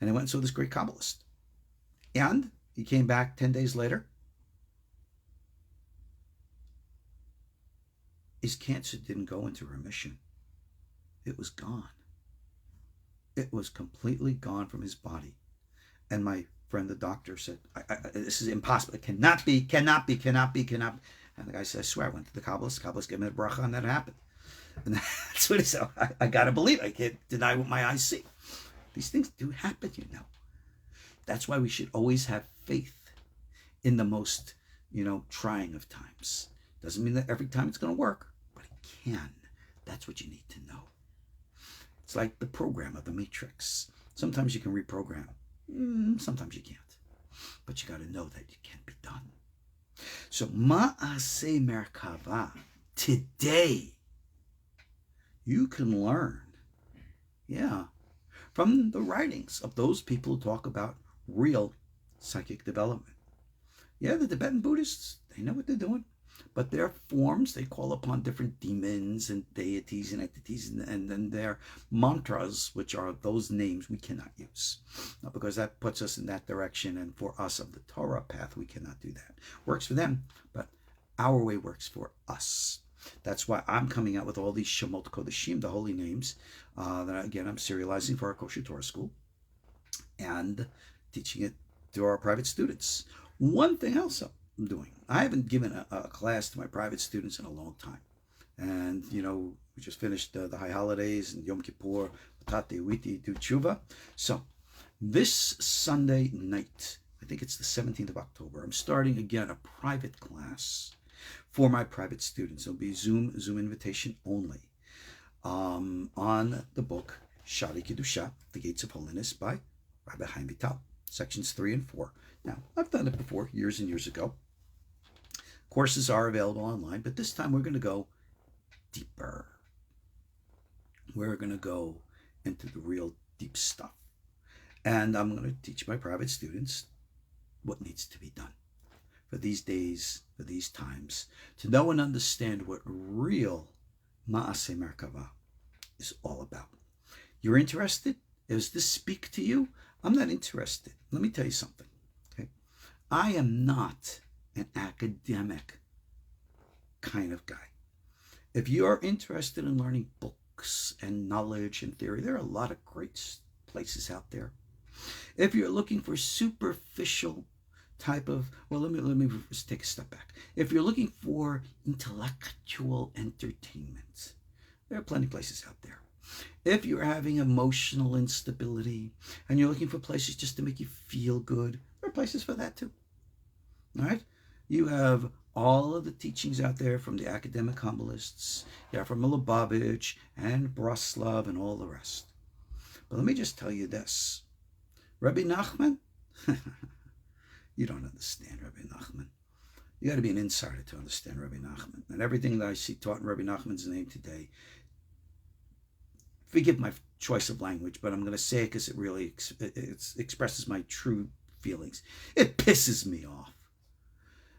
S1: And he went and saw this great Kabbalist. And he came back 10 days later. His cancer didn't go into remission. It was gone. It was completely gone from his body. And my friend, the doctor, said, this is impossible. It cannot be. And the guy said, I swear, I went to the Kabbalist. The Kabbalist gave me the bracha, and that happened. And that's what he said. I got to believe it. I can't deny what my eyes see. These things do happen, you know. That's why we should always have faith in the most, trying of times. Doesn't mean that every time it's going to work, but it can. That's what you need to know. It's like the program of the Matrix. Sometimes you can reprogram. Sometimes you can't. But you got to know that it can be done. So, Ma'aseh Merkava, today, you can learn, from the writings of those people who talk about real psychic development. Yeah, the Tibetan Buddhists, they know what they're doing. But their forms, they call upon different demons and deities and entities, and then their mantras, which are those names we cannot use. Because that puts us in that direction, and for us of the Torah path, we cannot do that. Works for them, but our way works for us. That's why I'm coming out with all these Shemot Kodeshim, the holy names, that again I'm serializing for our KosherTorah school and teaching it to our private students. One thing else I'm doing, I haven't given a class to my private students in a long time. And, we just finished the high holidays and Yom Kippur, Tate Witi, do Tshuva. So this Sunday night, I think it's the 17th of October, I'm starting again a private class for my private students. It'll be Zoom invitation only, on the book Shari Kedusha, The Gates of Holiness by Rabbi Chaim Vital, sections 3 and 4. Now, I've done it before, years and years ago. Courses are available online, but this time we're going to go deeper. We're going to go into the real deep stuff. And I'm going to teach my private students what needs to be done for these days, for these times, to know and understand what real Ma'aseh Merkava is all about. You're interested? Does this speak to you? I'm not interested. Let me tell you something. Okay, I am not an academic kind of guy. If you are interested in learning books and knowledge and theory, there are a lot of great places out there. If you're looking for superficial type of, well, let me just take a step back. If you're looking for intellectual entertainment, there are plenty of places out there. If you're having emotional instability and you're looking for places just to make you feel good, there are places for that too. All right? You have all of the teachings out there from the academic Kabbalists, from Lubavitch and Breslov and all the rest. But let me just tell you this. Rabbi Nachman, you don't understand Rabbi Nachman. You got to be an insider to understand Rabbi Nachman. And everything that I see taught in Rabbi Nachman's name today, forgive my choice of language, but I'm going to say it because it really expresses my true feelings. It pisses me off.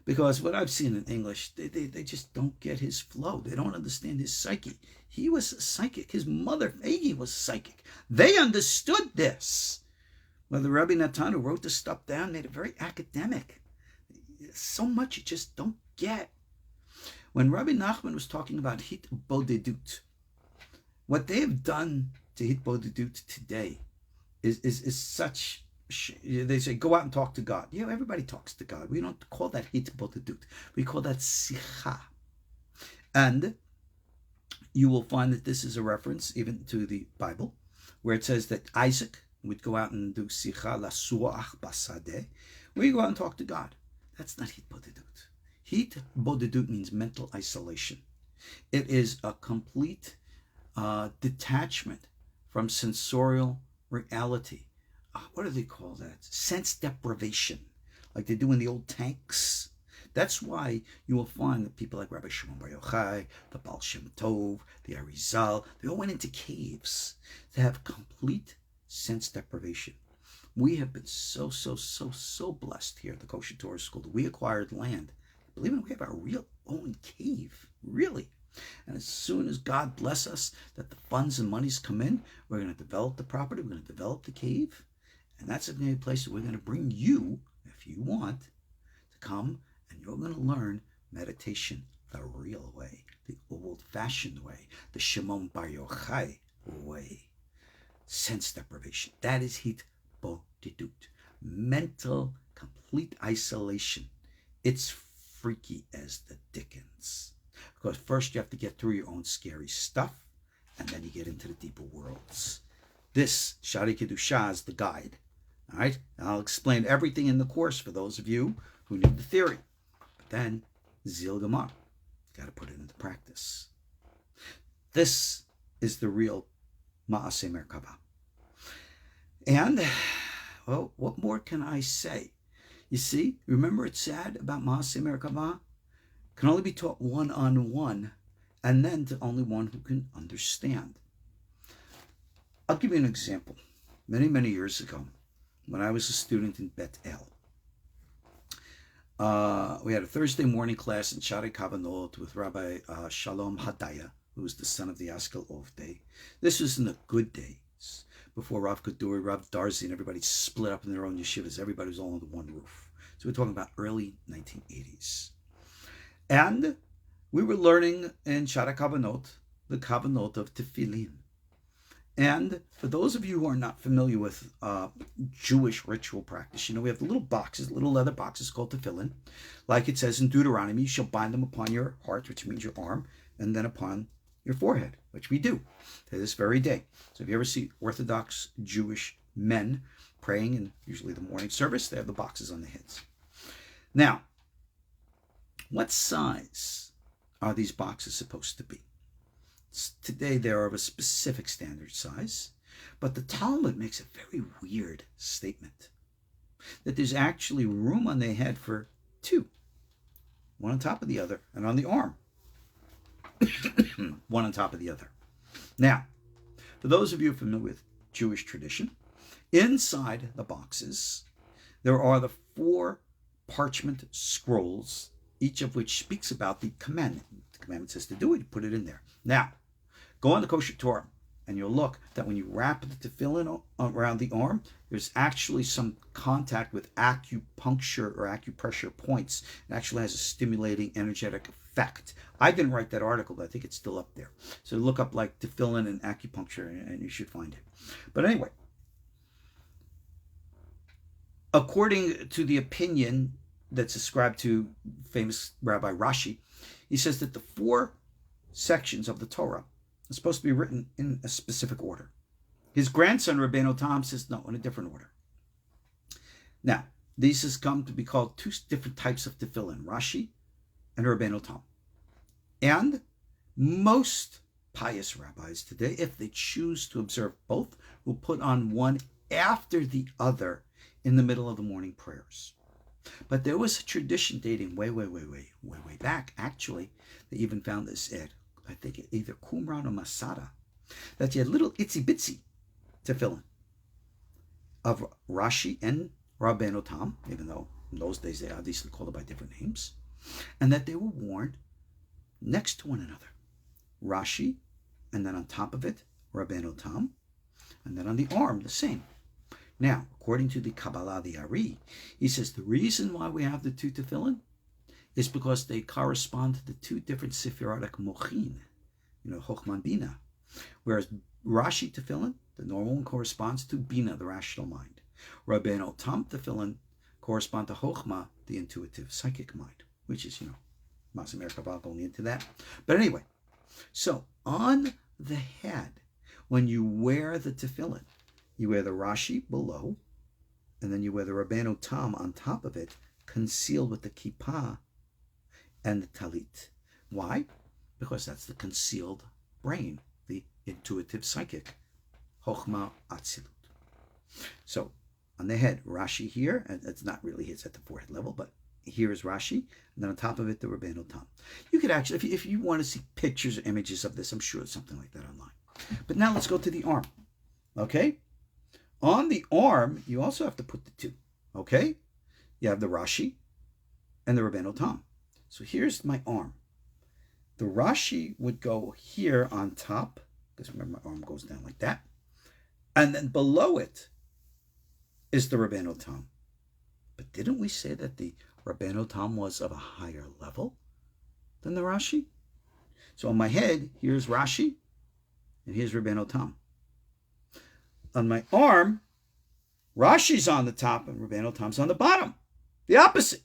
S1: Because what I've seen in English, they just don't get his flow. They don't understand his psyche. He was psychic. His mother, Aggie, was psychic. They understood this. Well, the Rabbi Natan, who wrote this stuff down, made it very academic. So much you just don't get. When Rabbi Nachman was talking about hitbodedut, what they have done to hitbodedut today is such. They say, go out and talk to God. Yeah, everybody talks to God. We don't call that hitbodedut. We call that sicha. And you will find that this is a reference even to the Bible, where it says that Isaac would go out and do sicha lasuach basadeh, where you go out and talk to God. That's not hitbodedut. Hitbodedut means mental isolation. It is a complete detachment from sensorial reality. What do they call that? Sense deprivation, like they do in the old tanks. That's why you will find that people like Rabbi Shimon Bar Yochai, the Baal Shem Tov, the Arizal, they all went into caves to have complete sense deprivation. We have been so blessed here at the KosherTorah School that we acquired land. Believe it, we have our real own cave, really. And as soon as God bless us, that the funds and monies come in, we're going to develop the property, we're going to develop the cave, and that's going to be a place that we're going to bring you, if you want, to come, and you're going to learn meditation the real way, the old-fashioned way, the Shimon Bar Yochai way. Sense deprivation. That is hitbodedut. Mental, complete isolation. It's freaky as the dickens. Because first you have to get through your own scary stuff, and then you get into the deeper worlds. This, Shari Kedusha, is the guide. All right? And I'll explain everything in the course for those of you who need the theory. But then, Zil Gemar. Got to put it into practice. This is the real Ma'aseh Merkava. And, well, what more can I say? You see, remember it's sad about Ma'aseh Merkava? Can only be taught one-on-one, and then to only one who can understand. I'll give you an example. Many years ago, when I was a student in Bet El, we had a Thursday morning class in Shari Kavanot with Rabbi Shalom Hadaya, who was the son of the Askel Ovdei. This was in the good days, before Rav Kaduri, Rav Darzi, and everybody split up in their own yeshivas. Everybody was all under one roof. So we're talking about early 1980s. And we were learning in Shara Kavanot, the Kavanot of Tefillin. And for those of you who are not familiar with Jewish ritual practice, we have the little boxes, little leather boxes called Tefillin. Like it says in Deuteronomy, you shall bind them upon your heart, which means your arm, and then upon your forehead, which we do to this very day. So if you ever see Orthodox Jewish men praying in usually the morning service, they have the boxes on their heads. Now, what size are these boxes supposed to be? Today they are of a specific standard size, but the Talmud makes a very weird statement, that there's actually room on the head for two, one on top of the other, and on the arm, one on top of the other. Now, for those of you familiar with Jewish tradition, inside the boxes, there are the 4 parchment scrolls, each of which speaks about the commandment. The commandment says to do it, you put it in there. Now, go on the KosherTorah, and you'll look that when you wrap the tefillin around the arm, there's actually some contact with acupuncture or acupressure points. It actually has a stimulating, energetic effect. I didn't write that article, but I think it's still up there. So look up like tefillin and acupuncture, and you should find it. But anyway, according to the opinion that's ascribed to famous Rabbi Rashi, he says that the 4 sections of the Torah are supposed to be written in a specific order. His grandson, Rabbeinu Tam, says no, in a different order. Now, these has come to be called 2 different types of tefillin, Rashi and Rabbeinu Tam. And most pious rabbis today, if they choose to observe both, will put on one after the other in the middle of the morning prayers. But there was a tradition dating way back, actually. They even found this at, I think, either Qumran or Masada, that you had little itsy-bitsy tefillin of Rashi and Rabbeinu Tam, even though in those days they obviously called it by different names, and that they were worn next to one another. Rashi, and then on top of it, Rabbeinu Tam, and then on the arm, the same. Now, according to the Kabbalah, the Ari, he says the reason why we have the 2 tefillin is because they correspond to the 2 different sephirotic mochin, Chochmah and Bina. Whereas Rashi tefillin, the normal one, corresponds to Bina, the rational mind. Rabbeinu Tam tefillin correspond to Chochmah, the intuitive, psychic mind, which is, Ma'aseh Merkava going into that. But anyway, so on the head, when you wear the tefillin, you wear the Rashi below, and then you wear the Rabbeinu Tam on top of it, concealed with the kippah and the talit. Why? Because that's the concealed brain, the intuitive psychic, Chochmah Atzilut. So on the head, Rashi here, and it's not really, it's at the forehead level, but here is Rashi, and then on top of it, the Rabbeinu Tam. You could actually, if you want to see pictures or images of this, I'm sure it's something like that online. But now let's go to the arm, okay? On the arm, you also have to put the two, okay? You have the Rashi and the Rabbeinu Tam. So here's my arm. The Rashi would go here on top, because remember my arm goes down like that. And then below it is the Rabbeinu Tam. But didn't we say that the Rabbeinu Tam was of a higher level than the Rashi? So on my head, here's Rashi, and here's Rabbeinu Tam. On my arm, Rashi's on the top and Rabbeinu Tam's on the bottom. The opposite.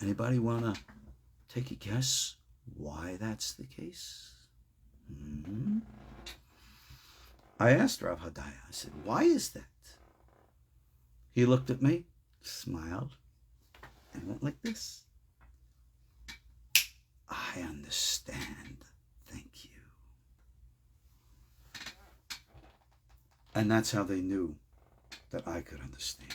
S1: Anybody want to take a guess why that's the case? I asked Rav Hadaya, I said, why is that? He looked at me, smiled, and went like this. I understand. Thank you. And that's how they knew that I could understand.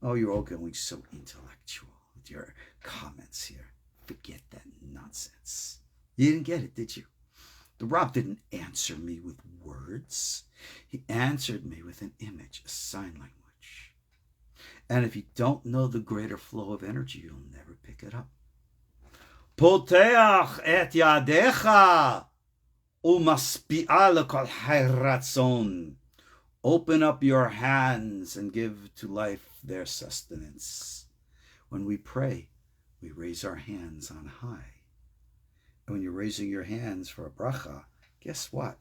S1: Oh, you're all going so intellectual with your comments here. Forget that nonsense. You didn't get it, did you? The Rav didn't answer me with words. He answered me with an image, a sign language. And if you don't know the greater flow of energy, you'll never pick it up. Poteach et yadecha umaspi'a lekol hayratzon. Open up your hands and give to life their sustenance. When we pray, we raise our hands on high. And when you're raising your hands for a bracha, guess what?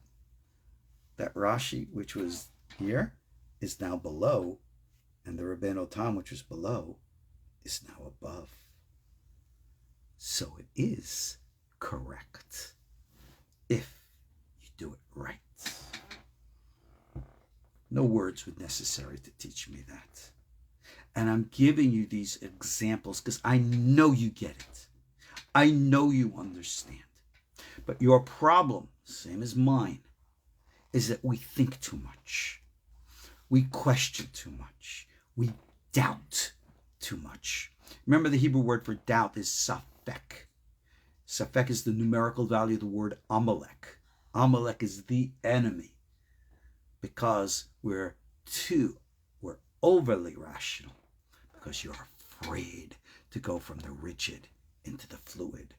S1: That Rashi, which was here, is now below, and the Rabbeinu Tam, which was below, is now above. So it is correct if you do it right. No words were necessary to teach me that. And I'm giving you these examples because I know you get it. I know you understand. But your problem, same as mine, is that we think too much. We question too much. We doubt too much. Remember, the Hebrew word for doubt is safek. Safek is the numerical value of the word Amalek. Amalek is the enemy because we're overly rational, because you're afraid to go from the rigid into the fluid.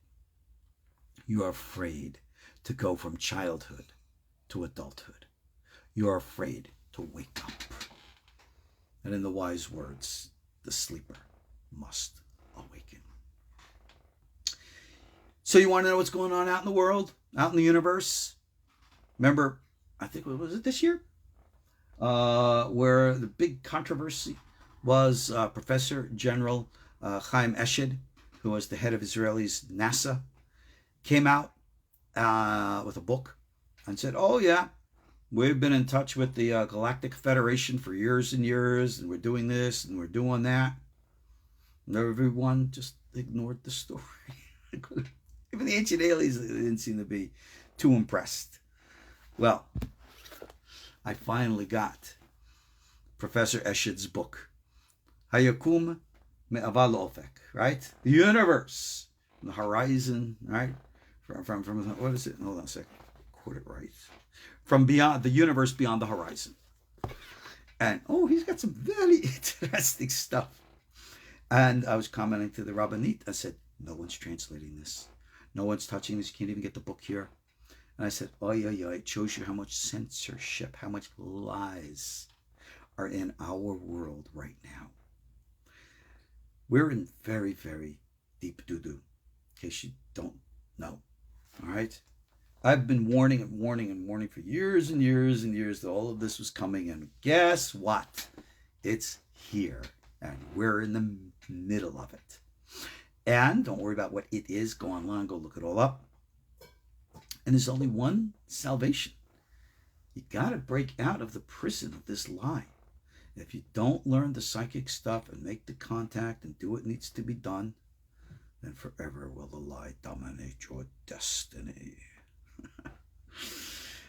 S1: You're afraid to go from childhood to adulthood. You're afraid to wake up. And in the wise words, the sleeper must awaken. So you want to know what's going on out in the world, out in the universe? Remember, I think, was it this year? Where the big controversy was Professor General Chaim Eshed, who was the head of Israel's NASA, came out with a book and said, oh yeah, we've been in touch with the Galactic Federation for years and years, and we're doing this and we're doing that. And everyone just ignored the story. Even the ancient aliens didn't seem to be too impressed. Well, I finally got Professor Eshed's book, Hayakum Me'aval Ofek, right? The universe, the horizon, right? From what is it? Hold on a second. Quote it right. From beyond the universe, beyond the horizon. And he's got some very interesting stuff. And I was commenting to the Rabbanit. I said, no one's translating this. No one's touching this. You can't even get the book here. And I said, it shows you how much censorship, how much lies are in our world right now. We're in very, very deep doo-doo, in case you don't know. All right? I've been warning for years and years and years that all of this was coming. And guess what? It's here. And we're in the middle of it. And don't worry about what it is. Go online, go look it all up. And there's only one salvation. You got to break out of the prison of this lie. If you don't learn the psychic stuff and make the contact and do what needs to be done, then forever will the lie dominate your destiny.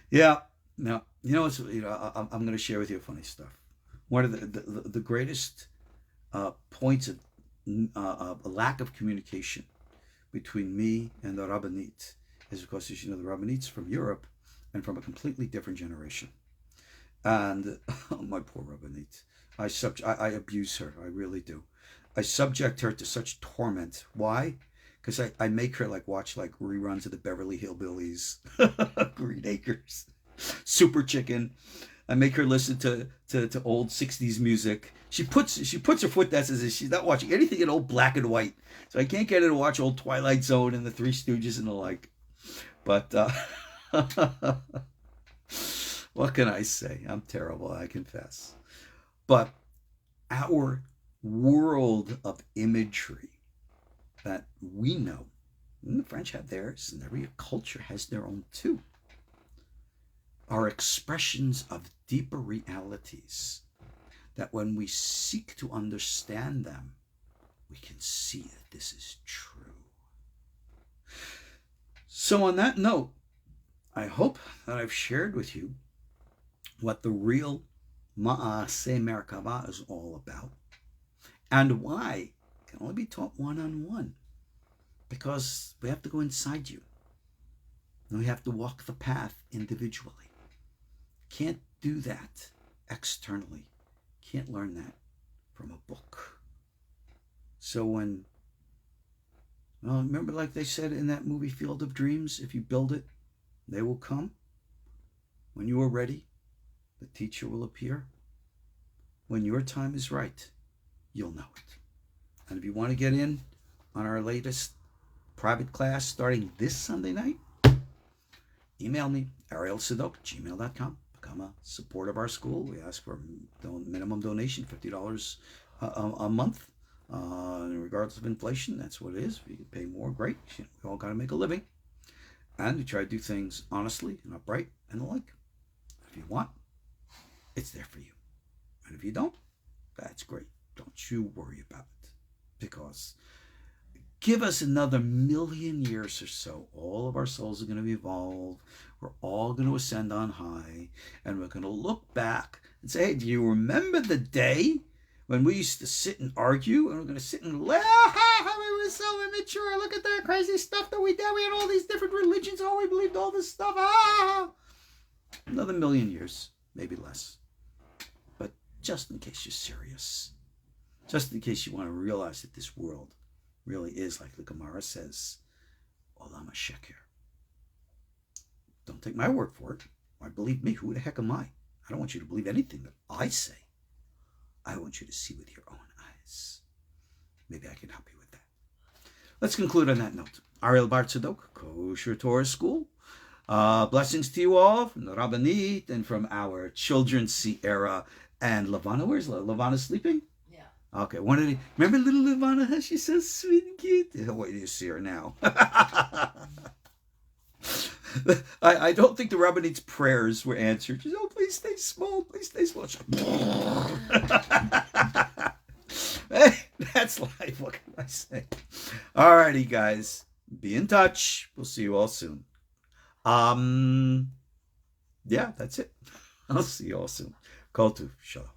S1: Yeah. Now, I'm going to share with you funny stuff. One of the greatest points of a lack of communication between me and the Rabbanit is because, as you know, the Rabbanit's from Europe and from a completely different generation. And oh, my poor Rabbanit, I abuse her. I really do. I subject her to such torment. Why? Because I make her watch reruns of the Beverly Hillbillies, Green Acres, Super Chicken. I make her listen to old 60s music. She puts her foot down and says she's not watching anything in old black and white. So I can't get her to watch old Twilight Zone and the Three Stooges and the like. But what can I say? I'm terrible, I confess. But our world of imagery that we know, and the French have theirs, and every culture has their own too, are expressions of deeper realities that when we seek to understand them, we can see that this is true. So on that note, I hope that I've shared with you what the real Ma'aseh Merkava is all about and why it can only be taught one-on-one, because we have to go inside you and we have to walk the path individually. Can't do that externally. Can't learn that from a book. So remember, like they said in that movie Field of Dreams, if you build it, they will come. When you are ready, the teacher will appear. When your time is right, you'll know it. And if you want to get in on our latest private class starting this Sunday night, email me, ariel@tzadok@gmail.com. Become a supporter of our school. We ask for a minimum donation, $50 a month. Regardless of inflation, that's what it is. If you can pay more, great. We all got to make a living. And we try to do things honestly and upright and the like. If you want, it's there for you. And if you don't, that's great. Don't you worry about it. Because give us another 1,000,000 years or so. All of our souls are going to evolve. We're all going to ascend on high. And we're going to look back and say, hey, do you remember the day when we used to sit and argue? And we're going to sit and laugh. We were so immature. Look at that crazy stuff that we did. We had all these different religions. Oh, we believed all this stuff. Another 1,000,000 years, maybe less. But just in case you're serious, just in case you want to realize that this world really is, like the Gemara says, Olam HaSheker. Don't take my word for it. Why believe me? Who the heck am I? I don't want you to believe anything that I say. I want you to see with your own eyes. Maybe I can help you with that. Let's conclude on that note. Ariel Bar Tzadok, KosherTorah School. Blessings to you all from the Rabbanit and from our children, Sierra and Lavana. Where's Lavana sleeping? Okay, remember little Ivana? She's so sweet and cute. Wait, you see her now. I don't think the Rabbanit's prayers were answered. She said, oh, please stay small. Please stay small. Hey, that's life. What can I say? All righty, guys. Be in touch. We'll see you all soon. Yeah, that's it. I'll see you all soon. Kol Tuv. Shalom.